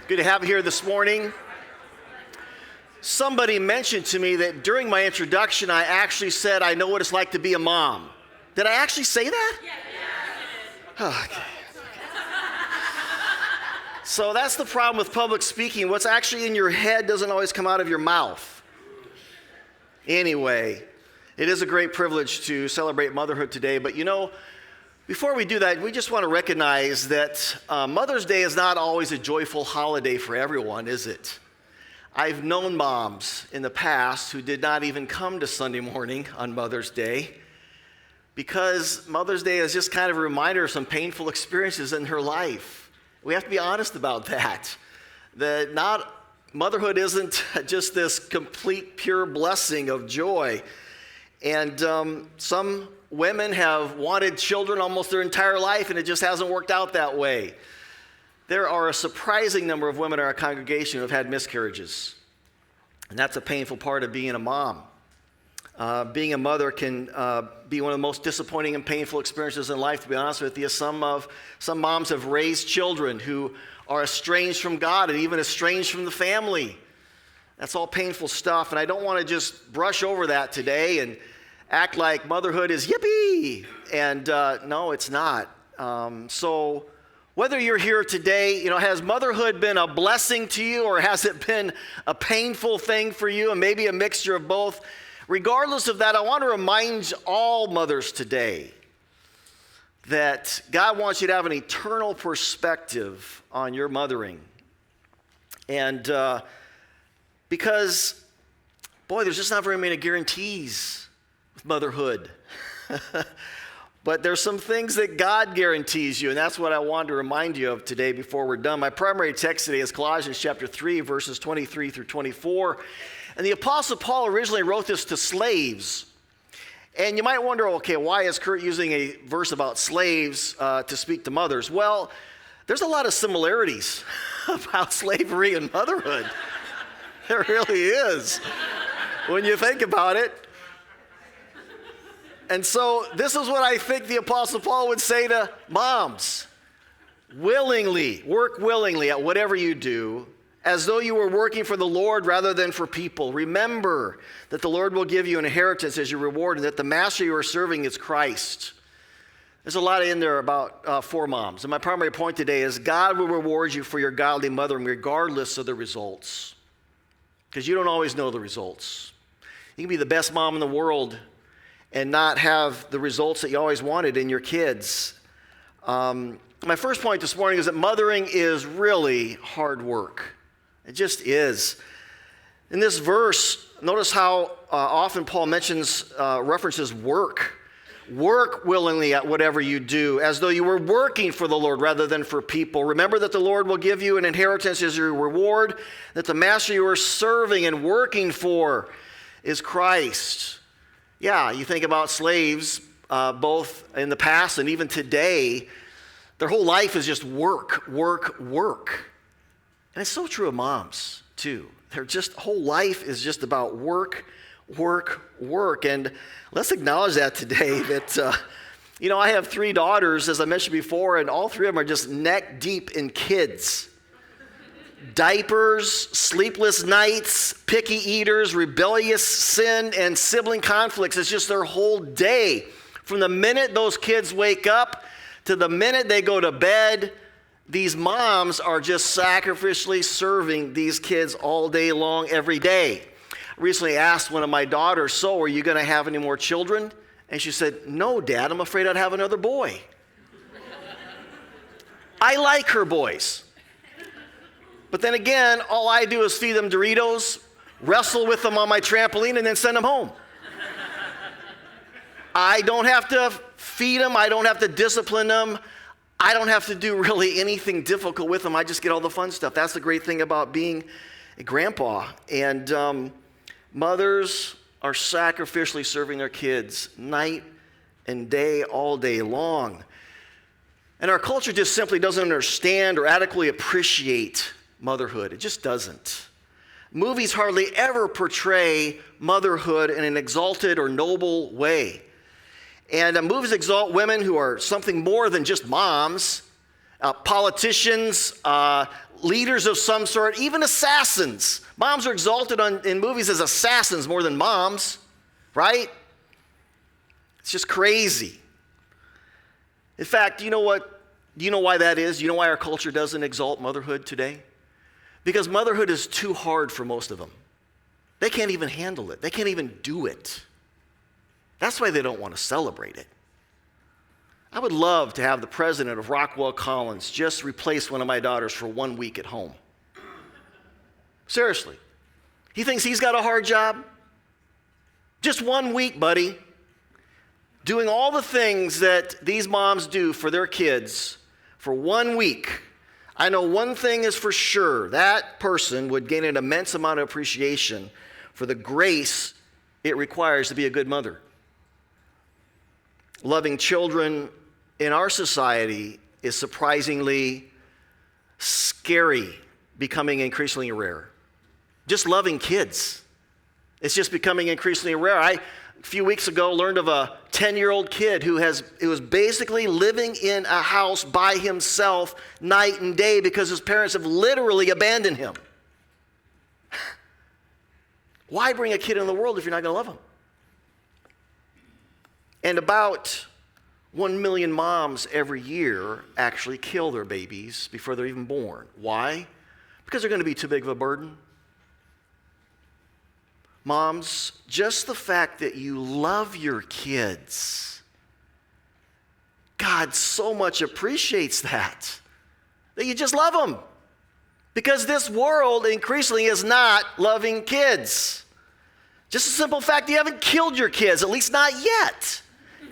Good to have you here this morning. Somebody mentioned to me that during my introduction, I actually said I know what it's like to be a mom. Did I actually say that? Yeah. Okay. So that's the problem with public speaking. What's actually in your head doesn't always come out of your mouth. Anyway, it is a great privilege to celebrate motherhood today, but before we do that, we just want to recognize that Mother's Day is not always a joyful holiday for everyone, is it? I've known moms in the past who did not even come to Sunday morning on Mother's Day because Mother's Day is just kind of a reminder of some painful experiences in her life. We have to be honest about that. Motherhood isn't just this complete, pure blessing of joy. And some women have wanted children almost their entire life, and it just hasn't worked out that way. There are a surprising number of women in our congregation who have had miscarriages, and that's a painful part of being a mom. Being a mother can be one of the most disappointing and painful experiences in life, to be honest with you. Some moms have raised children who are estranged from God and even estranged from the family. That's all painful stuff, and I don't want to just brush over that today and act like motherhood is yippee, and no, it's not. So whether you're here today, has motherhood been a blessing to you, or has it been a painful thing for you, and maybe a mixture of both? Regardless of that, I want to remind all mothers today that God wants you to have an eternal perspective on your mothering. And because, there's just not very many guarantees with motherhood. But there's some things that God guarantees you, and that's what I wanted to remind you of today before we're done. My primary text today is Colossians chapter 3, verses 23 through 24. And the Apostle Paul originally wrote this to slaves. And you might wonder, okay, why is Kurt using a verse about slaves to speak to mothers? Well, there's a lot of similarities about slavery and motherhood. There really is, when you think about it. And so this is what I think the Apostle Paul would say to moms. Work willingly at whatever you do, as though you were working for the Lord rather than for people. Remember that the Lord will give you an inheritance as your reward, and that the master you are serving is Christ. There's a lot in there about for moms. And my primary point today is God will reward you for your godly mothering regardless of the results. Because you don't always know the results. You can be the best mom in the world and not have the results that you always wanted in your kids. My first point this morning is that mothering is really hard work. It just is. In this verse, notice how often Paul references work. Work willingly at whatever you do, as though you were working for the Lord rather than for people. Remember that the Lord will give you an inheritance as your reward, that the master you are serving and working for is Christ. Yeah, you think about slaves, both in the past and even today, their whole life is just work, work, work. And it's so true of moms, too. Their whole life is just about work, work, work. And let's acknowledge that today, that, I have 3 daughters, as I mentioned before, and all 3 of them are just neck deep in kids. Diapers, sleepless nights, picky eaters, rebellious sin, and sibling conflicts. It's just their whole day. From the minute those kids wake up to the minute they go to bed, these moms are just sacrificially serving these kids all day long, every day. I recently asked one of my daughters, so are you going to have any more children? And she said, no, Dad, I'm afraid I'd have another boy. I like her boys. But then again, all I do is feed them Doritos, wrestle with them on my trampoline, and then send them home. I don't have to feed them. I don't have to discipline them. I don't have to do really anything difficult with them. I just get all the fun stuff. That's the great thing about being a grandpa. And mothers are sacrificially serving their kids night and day, all day long. And our culture just simply doesn't understand or adequately appreciate motherhood. It just doesn't. Movies hardly ever portray motherhood in an exalted or noble way. And movies exalt women who are something more than just moms. Politicians leaders of some sort, even assassins. Moms are exalted in movies as assassins more than moms, right? It's just crazy. In fact, you know what? Do you know why that is? Do you know why our culture doesn't exalt motherhood today? Because motherhood is too hard for most of them. They can't even handle it. They can't even do it. That's why they don't want to celebrate it. I would love to have the president of Rockwell Collins just replace one of my daughters for 1 week at home. Seriously. He thinks he's got a hard job? Just 1 week, buddy. Doing all the things that these moms do for their kids for 1 week. I know one thing is for sure. That person would gain an immense amount of appreciation for the grace it requires to be a good mother. Loving children in our society is surprisingly scary, becoming increasingly rare. Just loving kids. It's just becoming increasingly rare. A few weeks ago learned of a 10-year-old kid who was basically living in a house by himself night and day because his parents have literally abandoned him. Why bring a kid in the world if you're not going to love him? And about 1 million moms every year actually kill their babies before they're even born. Why? Because they're going to be too big of a burden. Moms, just the fact that you love your kids, God so much appreciates that you just love them. Because this world increasingly is not loving kids. Just a simple fact you haven't killed your kids, at least not yet.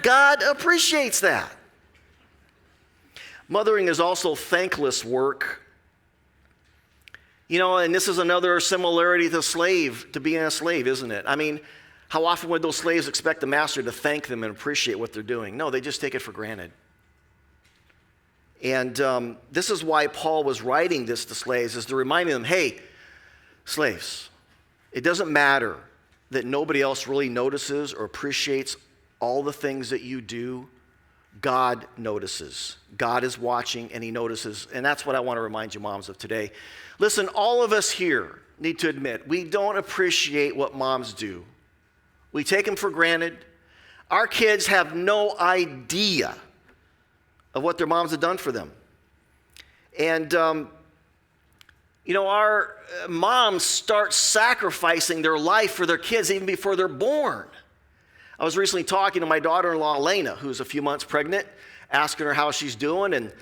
God appreciates that. Mothering is also thankless work. You know, and this is another similarity to being a slave, isn't it? I mean, how often would those slaves expect the master to thank them and appreciate what they're doing? No, they just take it for granted. And this is why Paul was writing this to slaves, is to remind them, hey, slaves, it doesn't matter that nobody else really notices or appreciates all the things that you do. God notices. God is watching and he notices. And that's what I want to remind you moms of today. Listen, all of us here need to admit we don't appreciate what moms do. We take them for granted. Our kids have no idea of what their moms have done for them. And, our moms start sacrificing their life for their kids even before they're born. I was recently talking to my daughter-in-law, Elena, who's a few months pregnant, asking her how she's doing. And,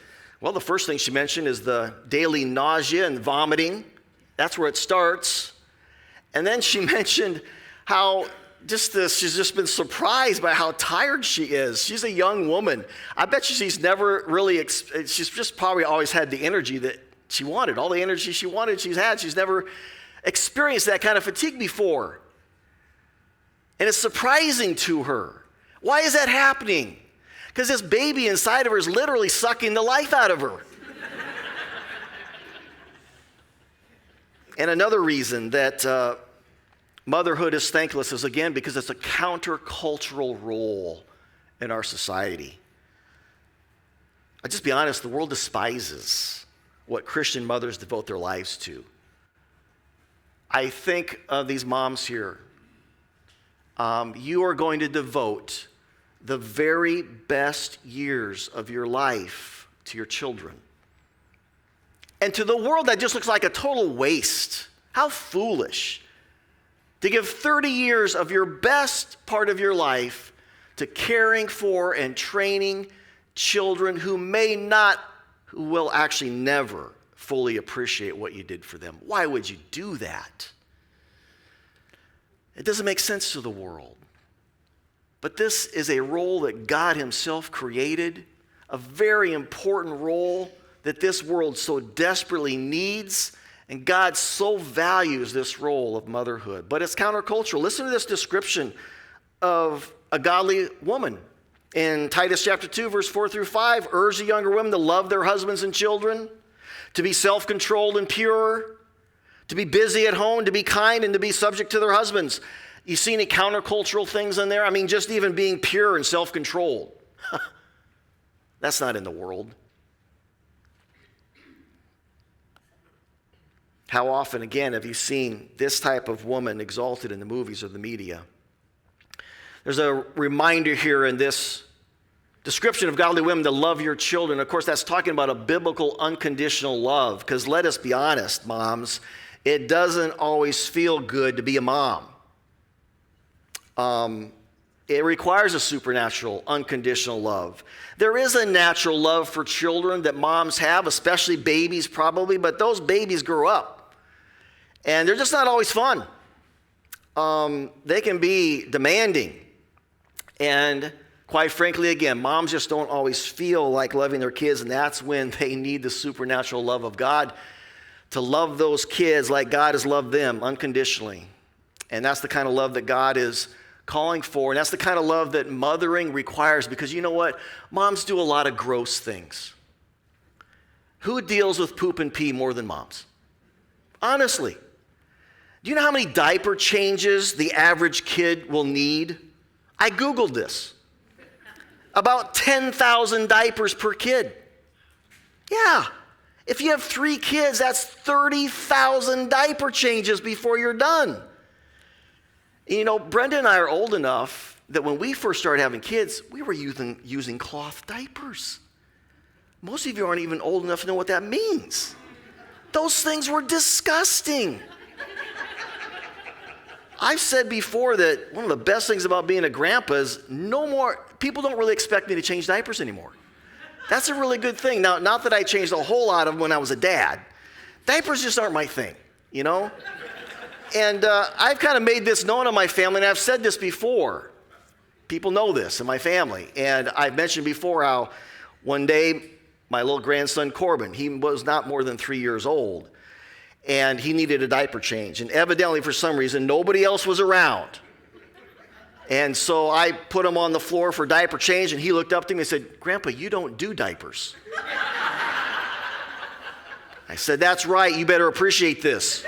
well, the first thing she mentioned is the daily nausea and vomiting. That's where it starts. And then she mentioned how she's just been surprised by how tired she is. She's a young woman. I bet she's never really, she's just probably always had the energy that she wanted. All the energy she wanted, she's had. She's never experienced that kind of fatigue before. And it's surprising to her. Why is that happening? Because this baby inside of her is literally sucking the life out of her. And another reason that motherhood is thankless is, again, because it's a countercultural role in our society. I'll just be honest, the world despises what Christian mothers devote their lives to. I think of these moms here. You are going to devote the very best years of your life to your children. And to the world, that just looks like a total waste. How foolish to give 30 years of your best part of your life to caring for and training children who will actually never fully appreciate what you did for them. Why would you do that? It doesn't make sense to the world. But this is a role that God himself created, a very important role that this world so desperately needs, and God so values this role of motherhood. But it's countercultural. Listen to this description of a godly woman. In Titus chapter 2, verse 4 through 5, urge the younger women to love their husbands and children, to be self-controlled and pure, to be busy at home, to be kind, and to be subject to their husbands. You see any countercultural things in there? I mean, just even being pure and self-controlled. That's not in the world. How often, again, have you seen this type of woman exalted in the movies or the media? There's a reminder here in this description of godly women to love your children. Of course, that's talking about a biblical unconditional love, because let us be honest, moms, it doesn't always feel good to be a mom. It requires a supernatural, unconditional love. There is a natural love for children that moms have, especially babies probably, but those babies grow up. And they're just not always fun. They can be demanding. And quite frankly, again, moms just don't always feel like loving their kids, and that's when they need the supernatural love of God to love those kids like God has loved them unconditionally. And that's the kind of love that God is calling for, and that's the kind of love that mothering requires, because you know what? Moms do a lot of gross things. Who deals with poop and pee more than moms? Honestly. Do you know how many diaper changes the average kid will need? I Googled this. About 10,000 diapers per kid. Yeah. If you have 3 kids, that's 30,000 diaper changes before you're done. You know, Brenda and I are old enough that when we first started having kids, we were using cloth diapers. Most of you aren't even old enough to know what that means. Those things were disgusting. I've said before that one of the best things about being a grandpa is people don't really expect me to change diapers anymore. That's a really good thing. Now, not that I changed a whole lot of them when I was a dad. Diapers just aren't my thing, you know? And I've kind of made this known in my family, and I've said this before. People know this in my family. And I've mentioned before how one day my little grandson Corbin, he was not more than 3 years old, and he needed a diaper change. And evidently, for some reason, nobody else was around. And so I put him on the floor for diaper change, and he looked up to me and said, "Grandpa, you don't do diapers." I said, "That's right, you better appreciate this."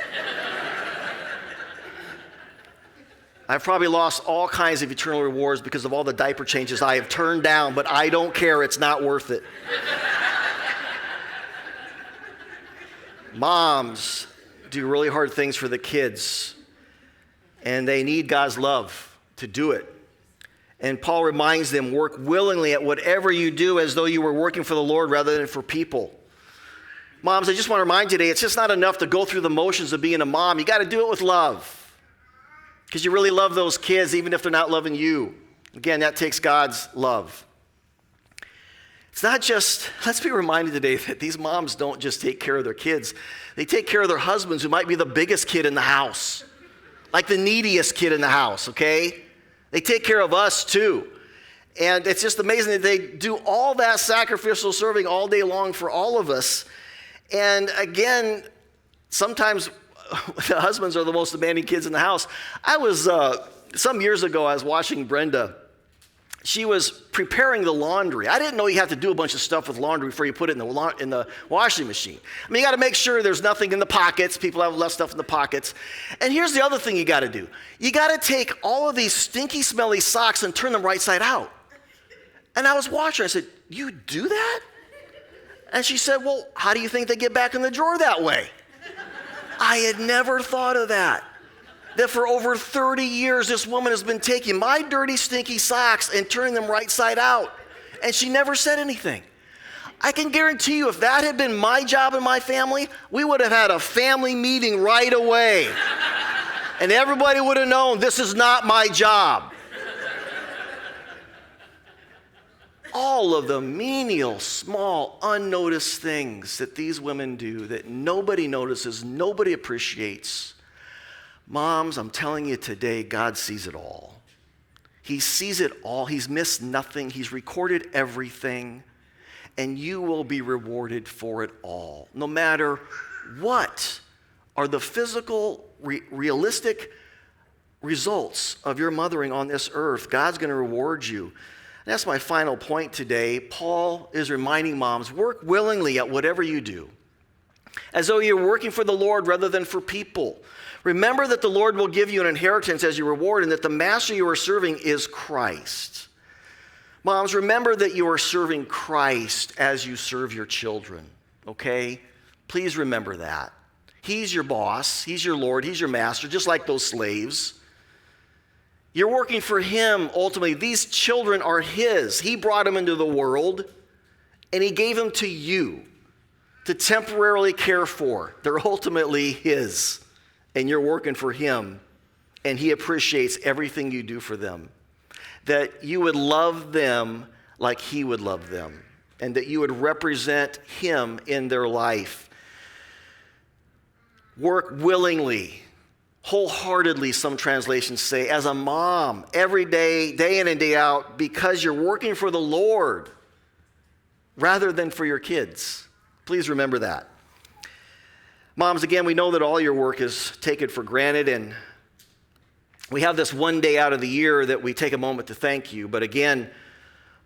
I've probably lost all kinds of eternal rewards because of all the diaper changes I have turned down, but I don't care, it's not worth it. Moms do really hard things for the kids, and they need God's love to do it. And Paul reminds them, work willingly at whatever you do as though you were working for the Lord rather than for people. Moms, I just want to remind you today, it's just not enough to go through the motions of being a mom. You got to do it with love, because you really love those kids even if they're not loving you. Again, that takes God's love. It's not just, let's be reminded today that these moms don't just take care of their kids. They take care of their husbands, who might be the biggest kid in the house, like the neediest kid in the house, okay? They take care of us too. And it's just amazing that they do all that sacrificial serving all day long for all of us. And again, sometimes the husbands are the most demanding kids in the house. Some years ago, I was watching Brenda. She was preparing the laundry. I didn't know you have to do a bunch of stuff with laundry before you put it in the washing machine. I mean, you got to make sure there's nothing in the pockets. People have less stuff in the pockets. And here's the other thing you got to do. You got to take all of these stinky, smelly socks and turn them right side out. And I was watching. I said, "You do that?" And she said, "Well, how do you think they get back in the drawer that way?" I had never thought of that. That for over 30 years, this woman has been taking my dirty, stinky socks and turning them right side out. And she never said anything. I can guarantee you, if that had been my job in my family, we would have had a family meeting right away. And everybody would have known this is not my job. All of the menial, small, unnoticed things that these women do that nobody notices, nobody appreciates. Moms, I'm telling you today, God sees it all. He sees it all. He's missed nothing. He's recorded everything. And you will be rewarded for it all. No matter what are the physical, realistic results of your mothering on this earth, God's going to reward you. That's my final point today. Paul is reminding moms, work willingly at whatever you do, as though you're working for the Lord rather than for people. Remember that the Lord will give you an inheritance as your reward, and that the master you are serving is Christ. Moms, remember that you are serving Christ as you serve your children, okay? Please remember that. He's your boss. He's your Lord. He's your master, just like those slaves. You're working for him ultimately. These children are his. He brought them into the world, and he gave them to you to temporarily care for. They're ultimately his, and you're working for him, and he appreciates everything you do for them. That you would love them like he would love them, and that you would represent him in their life. Work willingly, wholeheartedly, some translations say, as a mom, every day, day in and day out, because you're working for the Lord rather than for your kids. Please remember that. Moms, again, we know that all your work is taken for granted, and we have this one day out of the year that we take a moment to thank you. But again,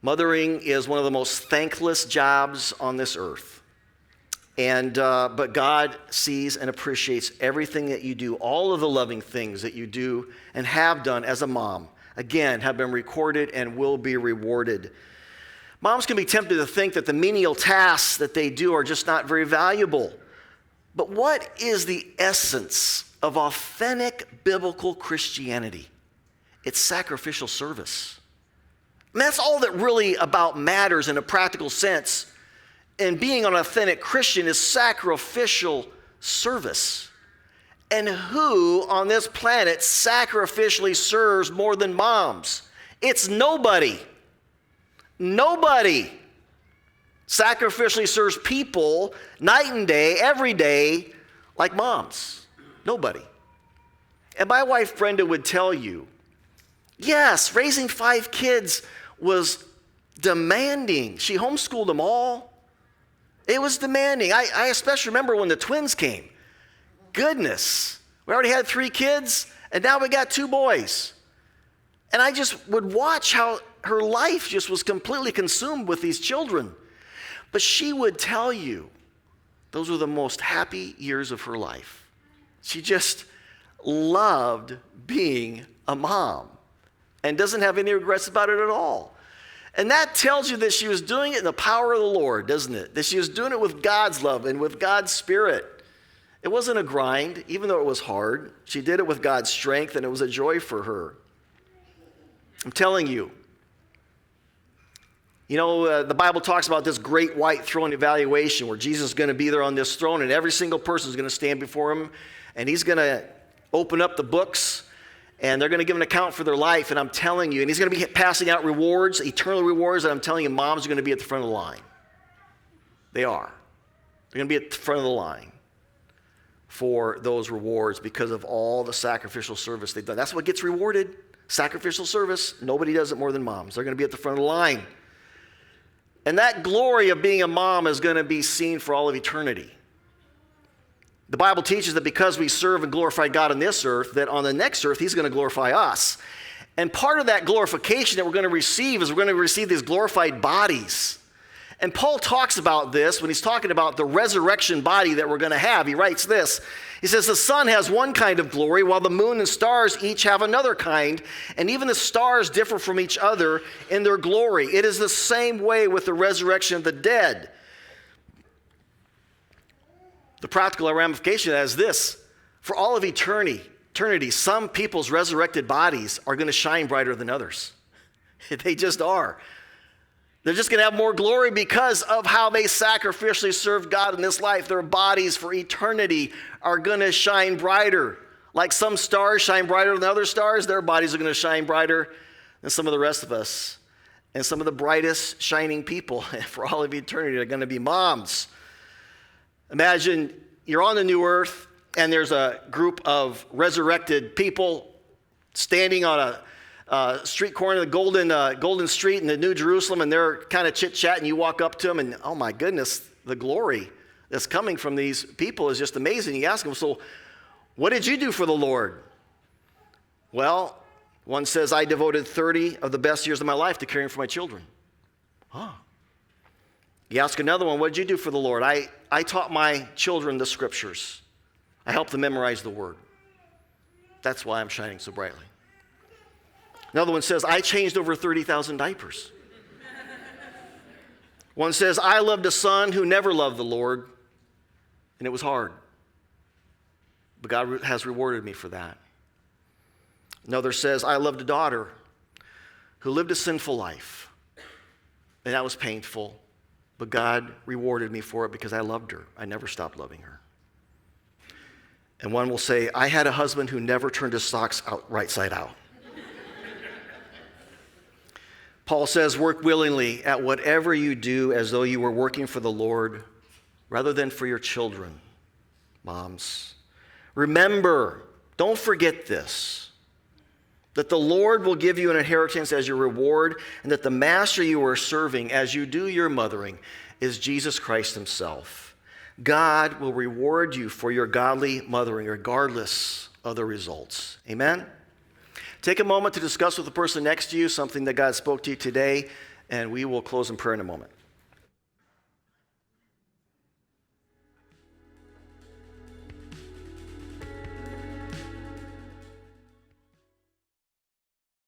mothering is one of the most thankless jobs on this earth. But God sees and appreciates everything that you do, all of the loving things that you do and have done as a mom, again, have been recorded and will be rewarded. Moms can be tempted to think that the menial tasks that they do are just not very valuable. But what is the essence of authentic biblical Christianity? It's sacrificial service. And that's all that really about matters in a practical sense. And being an authentic Christian is sacrificial service. And who on this planet sacrificially serves more than moms? It's nobody. Nobody sacrificially serves people night and day, every day, like moms. Nobody. And my wife Brenda would tell you, yes, raising 5 kids was demanding. She homeschooled them all. It was demanding. I especially remember when the twins came. Goodness, we already had 3 kids, and now we got 2 boys. And I just would watch how her life just was completely consumed with these children. But she would tell you those were the most happy years of her life. She just loved being a mom and doesn't have any regrets about it at all. And that tells you that she was doing it in the power of the Lord, doesn't it? That she was doing it with God's love and with God's Spirit. It wasn't a grind, even though it was hard. She did it with God's strength, and it was a joy for her. I'm telling you, the Bible talks about this great white throne evaluation where Jesus is going to be there on this throne, and every single person is going to stand before him, and he's going to open up the books, and they're going to give an account for their life. And I'm telling you, and he's going to be passing out rewards, eternal rewards, and I'm telling you, moms are going to be at the front of the line. They are. They're going to be at the front of the line for those rewards because of all the sacrificial service they've done. That's what gets rewarded. Sacrificial service. Nobody does it more than moms. They're going to be at the front of the line. And that glory of being a mom is going to be seen for all of eternity. The Bible teaches that because we serve and glorify God on this earth, that on the next earth, he's going to glorify us. And part of that glorification that we're going to receive is we're going to receive these glorified bodies. And Paul talks about this when he's talking about the resurrection body that we're going to have. He writes this. He says, the sun has one kind of glory, while the moon and stars each have another kind, and even the stars differ from each other in their glory. It is the same way with the resurrection of the dead. The practical ramification is this. For all of eternity, some people's resurrected bodies are going to shine brighter than others. They just are. They're just going to have more glory because of how they sacrificially served God in this life. Their bodies for eternity are going to shine brighter. Like some stars shine brighter than other stars, their bodies are going to shine brighter than some of the rest of us. And some of the brightest shining people for all of eternity are going to be moms. Imagine you're on the new earth and there's a group of resurrected people standing on a street corner of the Golden Street in the New Jerusalem, and they're kind of chit-chatting. You walk up to them, and oh my goodness, the glory that's coming from these people is just amazing. You ask them, so what did you do for the Lord? Well, one says, I devoted 30 of the best years of my life to caring for my children. Huh. You ask another one, what did you do for the Lord? I taught my children the scriptures. I helped them memorize the word. That's why I'm shining so brightly. Another one says, I changed over 30,000 diapers. One says, I loved a son who never loved the Lord, and it was hard. but God has rewarded me for that. Another says, I loved a daughter who lived a sinful life, and that was painful, but God rewarded me for it because I loved her. I never stopped loving her. And one will say, I had a husband who never turned his socks out right side out. Paul says, work willingly at whatever you do as though you were working for the Lord rather than for your children. Moms, remember, don't forget this, that the Lord will give you an inheritance as your reward, and that the master you are serving as you do your mothering is Jesus Christ himself. God will reward you for your godly mothering regardless of the results. Amen? Take a moment to discuss with the person next to you something that God spoke to you today, and we will close in prayer in a moment.